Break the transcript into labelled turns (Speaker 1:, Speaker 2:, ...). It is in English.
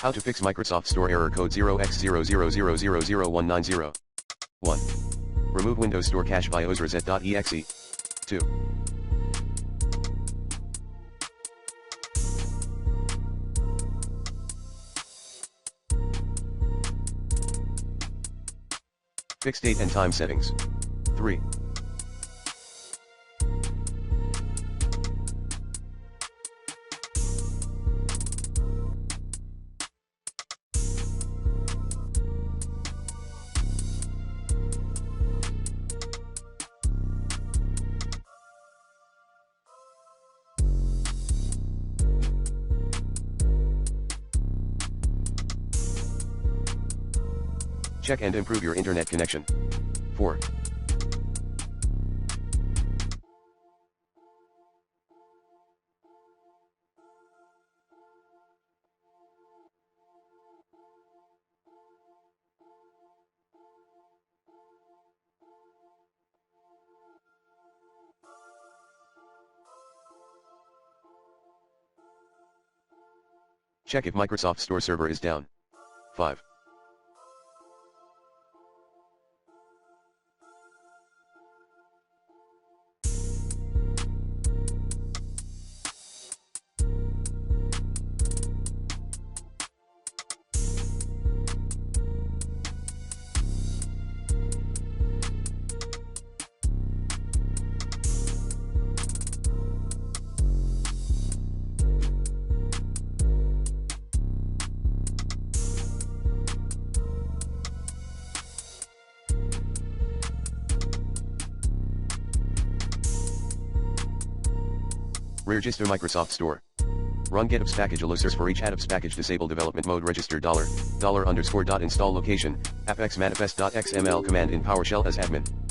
Speaker 1: How to fix Microsoft Store error code 0x00000190. 1. Remove Windows Store cache by ozreset.exe. 2. Fix date and time settings. 3. Check and improve your internet connection. 4. Check if Microsoft Store server is down. 5. Register Microsoft Store. Run get apps package search for each apps package, disable development mode, register $__install location, appxmanifest.xml command in PowerShell as admin.